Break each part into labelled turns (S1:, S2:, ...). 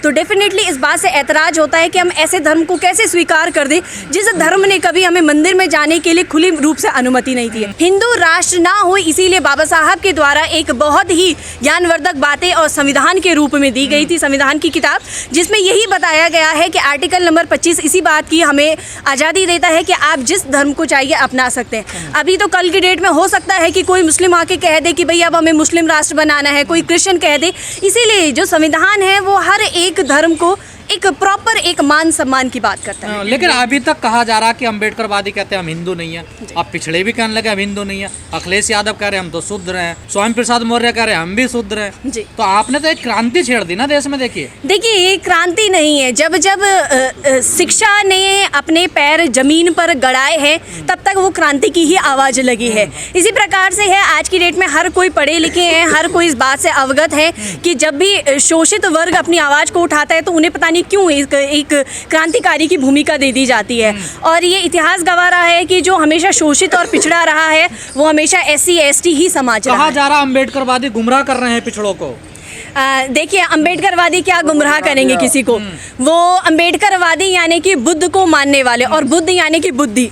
S1: तो डेफिनेटली इस बात से ऐतराज होता है कि हम ऐसे धर्म को कैसे स्वीकार कर दें जिस धर्म ने कभी हमें मंदिर में जाने के लिए खुली रूप से अनुमति नहीं दी है। हिंदू राष्ट्र ना हो, इसीलिए बाबा साहब के द्वारा एक बहुत ही ज्ञानवर्धक बातें और संविधान के रूप में दी गई थी, संविधान की किताब, जिसमें यही बताया गया है कि आर्टिकल नंबर 25 इसी बात की हमें आज़ादी देता है कि आप जिस धर्म को चाहिए अपना सकते हैं। अभी तो कल की डेट में हो सकता है कि कोई मुस्लिम आके कह दे कि भाई अब हमें मुस्लिम राष्ट्र बनाना है, कोई क्रिश्चियन कह दे। इसीलिए जो संविधान है वो हर एक धर्म को एक प्रॉपर एक मान सम्मान की बात करता है।
S2: लेकिन अभी तक कहा जा रहा है कि अम्बेडकरवादी कहते हैं हम हिंदू नहीं है, अब पिछड़े भी कहने लगे हम हिंदू नहीं है, अखिलेश यादव कह रहे हैं हम तो शुद्र हैं, स्वामी प्रसाद मौर्य कह रहे हैं हम भी शुद्र हैं।
S1: जी।
S2: तो आपने तो एक क्रांति छेड़ दी ना देश में। देखिए
S1: ये क्रांति नहीं है। जब जब शिक्षा ने अपने पैर जमीन पर गड़ाए हैं तब तक वो क्रांति की ही आवाज़ लगी है। इसी प्रकार से है आज की डेट में हर कोई पढ़े लिखे हैं, हर कोई इस बात से अवगत है कि जब भी शोषित वर्ग अपनी आवाज़ को उठाता है तो उन्हें पता नहीं क्यों एक क्रांतिकारी की भूमिका दे दी जाती है। और ये इतिहास गवाह रहा है कि जो हमेशा शोषित और पिछड़ा रहा है वो हमेशा SC ST ही समाज रहा है।
S2: कहा जा रहा अम्बेडकरवादी गुमराह कर रहे हैं पिछड़ों को।
S1: देखिए अम्बेडकरवादी क्या गुमराह करेंगे किसी को। वो अम्बेडकरवादी यानी कि बुद्ध को मानने वाले, और बुद्ध यानी कि बुद्धि।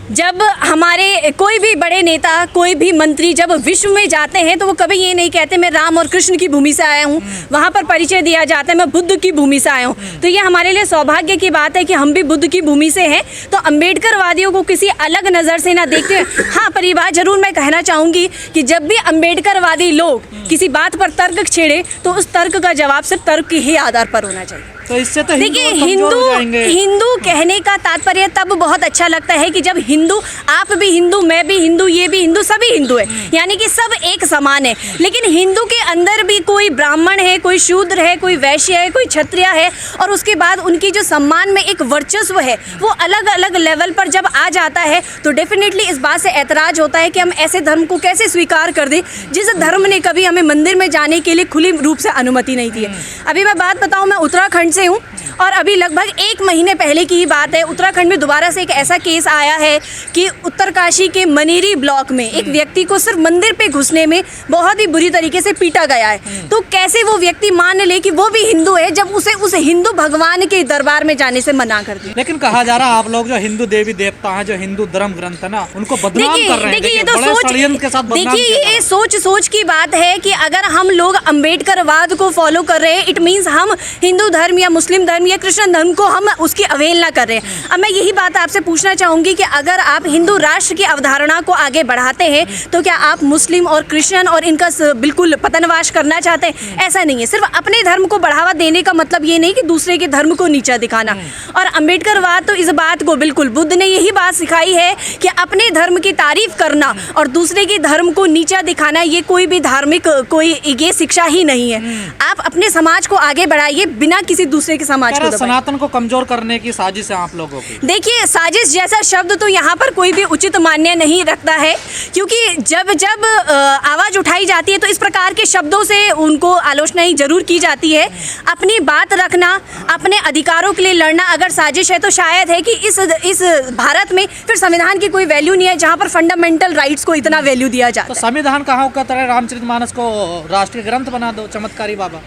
S1: जब हमारे कोई भी बड़े नेता, कोई भी मंत्री जब विश्व में जाते हैं तो वो कभी ये नहीं कहते मैं राम और कृष्ण की भूमि से आया हूँ, वहाँ पर परिचय दिया जाता है मैं बुद्ध की भूमि से आया हूँ। तो ये हमारे लिए सौभाग्य की बात है कि हम भी बुद्ध की भूमि से हैं। तो अम्बेडकरवादियों को किसी अलग नज़र से ना देखते हुए, हाँ पर ये बात जरूर मैं कहना चाहूँगी कि जब भी अम्बेडकरवादी लोग किसी बात पर तर्क छेड़े तो उस तर्क का जवाब सिर्फ तर्क के ही आधार पर होना चाहिए।
S2: तो इससे तो
S1: देखिए हिंदू कहने का तात्पर्य तब बहुत अच्छा लगता है कि जब हिंदू, आप भी हिंदू, मैं भी हिंदू, ये भी हिंदू, सभी हिंदू है, यानी कि सब एक समान है। लेकिन हिंदू के अंदर भी कोई ब्राह्मण है, कोई शूद्र है, कोई वैश्य है, कोई क्षत्रिय है, और उसके बाद उनकी जो सम्मान में एक वर्चस्व है वो अलग अलग लेवल पर जब आ जाता है तो डेफिनेटली इस बात से ऐतराज होता है कि हम ऐसे धर्म को कैसे स्वीकार कर दें जिस धर्म ने कभी हमें मंदिर में जाने के लिए खुली रूप से अनुमति नहीं दी है। अभी मैं बात बताऊँ, मैं उत्तराखंड से हूँ और अभी लगभग 1 महीने पहले की ही बात है, उत्तराखंड में दोबारा से एक ऐसा केस आया है कि उत्तरकाशी के मनेरी ब्लॉक में एक व्यक्ति को सिर्फ मंदिर पे घुसने में बहुत ही बुरी तरीके से पीटा गया है। तो कैसे वो व्यक्ति मान ले कि वो भी हिंदू है जब उसे उस हिंदू भगवान के दरबार में जाने से मना कर दिया।
S2: लेकिन कहा जा रहा है आप लोग जो हिंदू देवी देवता हैं, जो हिंदू धर्म ग्रंथ है ना, उनको बदनाम कर रहे हैं। देखिए ये तो
S1: सोच की बात है कि अगर हम लोग अम्बेडकरवाद को फॉलो कर रहे हैं इट मीन्स हम हिंदू धर्म या मुस्लिम धर्म या कृष्ण धर्म को हम उसकी अवहेलना कर रहे हैं। अब मैं यही बात आपसे पूछना चाहूँगी कि अगर आप हिंदू राष्ट्र की अवधारणा को आगे बढ़ाते हैं तो क्या आप मुस्लिम और क्रिश्चियन और इनका बिल्कुल पतनवास करना चाहते हैं? ऐसा नहीं है। सिर्फ अपने धर्म को बढ़ावा देने का मतलब ये नहीं कि दूसरे के धर्म को नीचा दिखाना। और अम्बेडकरवाद तो इस बात को बिल्कुल, बुद्ध ने यही बात सिखाई है कि अपने धर्म की तारीफ करना और दूसरे के धर्म को नीचा दिखाना ये कोई भी धार्मिक कोई ये शिक्षा ही नहीं है। आप अपने समाज को आगे बढ़ाइए बिना किसी दूसरे के समाज को।
S2: सनातन को कमजोर करने की साजिश है आप लोगों की।
S1: देखिए साजिश जैसा शब्द तो यहाँ पर कोई भी उचित मान्य नहीं रखता है, क्योंकि जब जब आवाज उठाई जाती है तो इस प्रकार के शब्दों से उनको आलोचना ही जरूर की जाती है। अपनी बात रखना, अपने अधिकारों के लिए लड़ना अगर साजिश है तो शायद है कि इस भारत में फिर संविधान की कोई वैल्यू नहीं है जहाँ पर फंडामेंटल राइट्स को इतना वैल्यू दिया जाता है।
S2: तो संविधान कहाँ का तरह रामचरितमानस को राष्ट्रीय ग्रंथ बना दो, चमत्कारी बाबा।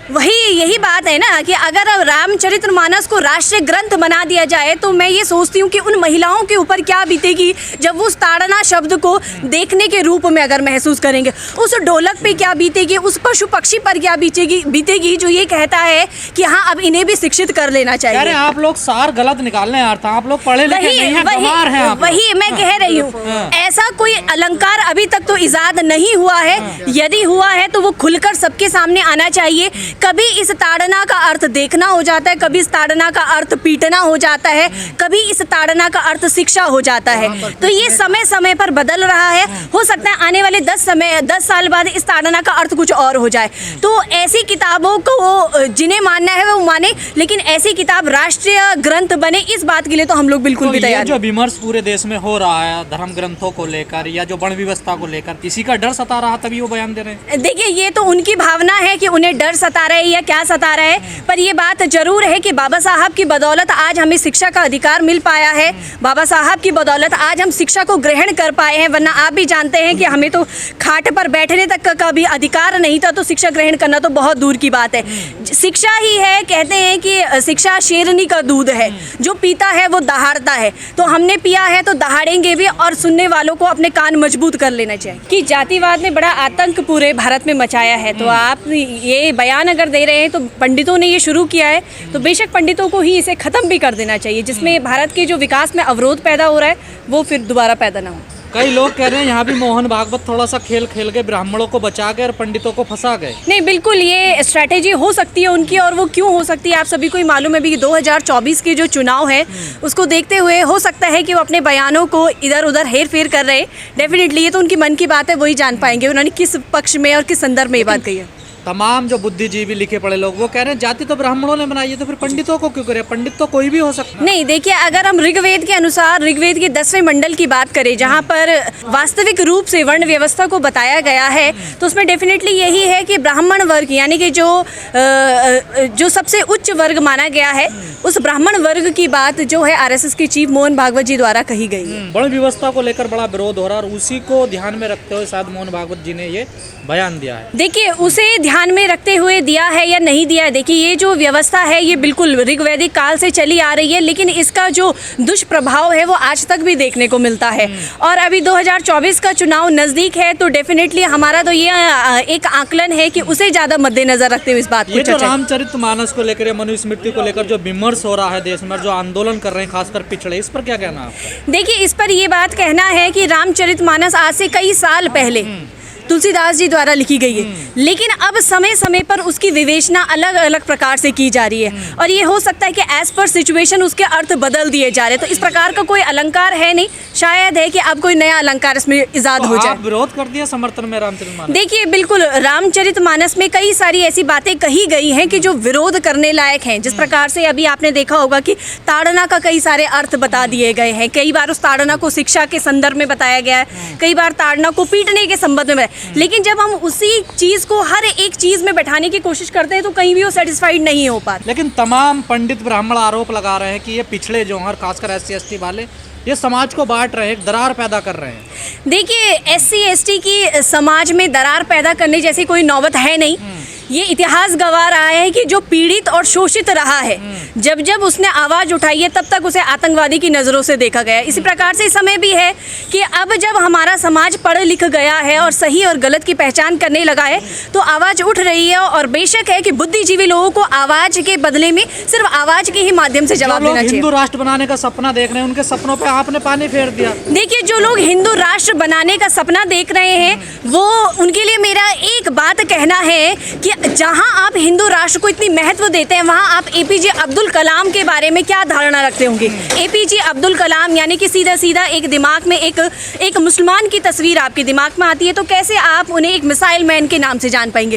S1: यही बात है ना कि अगर रामचरितमानस को राष्ट्रीय ग्रंथ बना दिया जाए तो मैं ये सोचती हूँ कि उन महिलाओं के ऊपर क्या बीतेगी जब वो उस ताड़ना शब्द को देखने के रूप में अगर महसूस करेंगे, उस ढोलक पे क्या बीतेगी, उस पशु पक्षी पर क्या बीतेगी जो ये कहता है कि हाँ अब इन्हें भी शिक्षित कर लेना चाहिए।
S2: अरे आप लोग सार गलत निकाल रहे हैं अर्थ, आप लोग पढ़े लिखे नहीं हैं, गंवार हैं आप।
S1: वही मैं कह रही हूँ, ऐसा कोई अलंकार अभी तक तो इजाद नहीं हुआ है। यदि हुआ है तो वो खुलकर सबके सामने आना चाहिए। कभी इस ताड़ना का अर्थ देखना हो जाता है, कभी इस ताड़ना का अर्थ पीटना हो जाता है, कभी इस ताड़ना का अर्थ शिक्षा हो जाता है। तो ये समय समय पर बदल रहा है। हो सकता है आने वाले 10 साल बाद इस ताड़ना का अर्थ कुछ और हो जाए। तो ऐसी किताबों को जिन्हें मानना है वो माने, लेकिन ऐसी किताब राष्ट्रीय ग्रंथ बने इस बात के लिए तो हम लोग बिल्कुल भी तैयार।
S2: जो विमर्श पूरे देश में हो रहा है धर्म ग्रंथों को लेकर या जो वर्ण व्यवस्था को लेकर, किसी का डर सता रहा तभी वो बयान दे रहे हैं।
S1: देखिए ये तो उनकी भावना है कि उन्हें डर सता रहा है या क्या सता रहा है, पर ये बात जरूर है कि बाबा साहब की बदौलत आज हमें शिक्षा का अधिकार मिल पाया है, बाबा साहब की बदौलत आज हम शिक्षा को ग्रहण कर पाए हैं, वरना आप भी जानते हैं कि हमें तो खाट पर बैठने तक का भी अधिकार नहीं था, तो शिक्षा ग्रहण करना तो बहुत दूर की बात है। शिक्षा ही है, कहते हैं कि शिक्षा शेरनी का दूध है, जो पीता है वो दहाड़ता है, तो हमने पिया है तो दहाड़ेंगे भी, और सुनने वालों को अपने कान मजबूत कर लेना चाहिए। कि जातिवाद ने बड़ा आतंक पूरे भारत में मचाया है, तो आप ये बयान अगर दे रहे हैं तो पंडितों ने ये शुरू किया है, तो बेशक पंडितों को ही इसे ख़त्म भी कर देना चाहिए, जिसमें भारत के जो विकास में अवरोध पैदा हो रहा है वो फिर दोबारा पैदा ना हो।
S2: कई लोग कह रहे हैं यहाँ भी मोहन भागवत थोड़ा सा खेल खेल के ब्राह्मणों को बचा गए और पंडितों को फंसा गए।
S1: नहीं, बिल्कुल ये स्ट्रैटेजी हो सकती है उनकी, और वो क्यों हो सकती है आप सभी को ही मालूम है भी कि 2024 के जो चुनाव है उसको देखते हुए हो सकता है कि वो अपने बयानों को इधर उधर हेर फेर कर रहे हैं। डेफिनेटली ये तो उनकी मन की बात है, वही जान पाएंगे उन्होंने किस पक्ष में और किस संदर्भ में ये बात कही है।
S2: तमाम जो बुद्धिजीवी लिखे पढ़े लोग वो कह रहे हैं जाति तो ब्राह्मणों ने बनाई है, तो फिर पंडितों को क्यों करे? पंडित तो कोई भी हो सकता है।
S1: नहीं, देखिए अगर हम ऋग्वेद के अनुसार ऋग्वेद के 10वें मंडल की बात करें, जहाँ पर वास्तविक रूप से वर्ण व्यवस्था को बताया गया है, तो उसमें डेफिनेटली यही है कि ब्राह्मण वर्ग यानी कि जो सबसे उच्च वर्ग माना गया है, उस ब्राह्मण वर्ग की बात जो है आरएसएस के चीफ मोहन भागवत जी द्वारा कही गई है।
S2: वर्ण व्यवस्था को लेकर बड़ा विरोध हो रहा है, और उसी को ध्यान में रखते हुए शायद मोहन भागवत जी ने ये बयान दिया है।
S1: देखिए उसे ध्यान में रखते हुए दिया है या नहीं दिया है, देखिए ये जो व्यवस्था है ये बिल्कुल ऋग्वैदिक काल से चली आ रही है, लेकिन इसका जो दुष्प्रभाव है वो आज तक भी देखने को मिलता है। और अभी 2024 का चुनाव नज़दीक है, तो डेफिनेटली हमारा तो ये एक आकलन है कि उसे ज़्यादा मद्देनजर रखते हुए इस बात को
S2: जो रामचरितमानस को लेकर, मनुस्मृति को लेकर जो विमर्श हो रहा है देश में, जो आंदोलन कर रहे हैं खासकर पिछड़े, इस पर क्या कहना है आपका?
S1: देखिए इस पर ये बात कहना है कि रामचरितमानस आज से कई साल पहले तुलसीदास जी द्वारा लिखी गई है, लेकिन अब समय समय पर उसकी विवेचना अलग अलग प्रकार से की जा रही है, और ये हो सकता है कि एज पर सिचुएशन उसके अर्थ बदल दिए जा रहे हैं। तो इस प्रकार का कोई अलंकार है नहीं, शायद है कि अब कोई नया अलंकार इसमें इजाद हो जाए।
S2: आप विरोध कर दिया समर्थन में रामचरितमानस?
S1: देखिए बिल्कुल रामचरितमानस में कई सारी ऐसी बातें कही गई हैं कि जो विरोध करने लायक हैं। जिस प्रकार से अभी आपने देखा होगा कि ताड़ना का कई सारे अर्थ बता दिए गए हैं, कई बार उस ताड़ना को शिक्षा के संदर्भ में बताया गया है, कई बार ताड़ना को पीटने के संबंध में, लेकिन जब हम उसी चीज को हर एक चीज में बैठाने की कोशिश करते हैं तो कहीं भी वो सेटिस्फाइड नहीं हो पाता।
S2: लेकिन तमाम पंडित ब्राह्मण आरोप लगा रहे हैं कि ये पिछड़े जो हैं, खासकर SC/ST वाले, ये समाज को बांट रहे हैं, दरार पैदा कर रहे हैं।
S1: देखिए SC/ST की समाज में दरार पैदा करने जैसी कोई नौबत है नहीं। ये इतिहास गवाह रहा है कि जो पीड़ित और शोषित रहा है, जब जब उसने आवाज़ उठाई है तब तक उसे आतंकवादी की नज़रों से देखा गया है। इसी प्रकार से समय भी है कि अब जब हमारा समाज पढ़ लिख गया है और सही और गलत की पहचान करने लगा है, तो आवाज़ उठ रही है, और बेशक है कि बुद्धिजीवी लोगों को आवाज़ के बदले में सिर्फ आवाज़ के ही माध्यम से जवाब देना चाहिए।
S2: हिंदू राष्ट्र बनाने का सपना देख रहे हैं, उनके सपनों पर आपने पानी फेर दिया।
S1: देखिए जो लोग हिंदू राष्ट्र बनाने का सपना देख रहे हैं, वो उनके लिए मेरा एक बात कहना है कि जहां आप हिंदू राष्ट्र को इतनी महत्व देते हैं, वहां आप APJ अब्दुल कलाम के बारे में क्या धारणा रखते होंगे? APJ अब्दुल कलाम यानी कि सीधा सीधा एक दिमाग में एक मुसलमान की तस्वीर आपके दिमाग में आती है, तो कैसे आप उन्हें एक मिसाइल मैन के नाम से जान पाएंगे?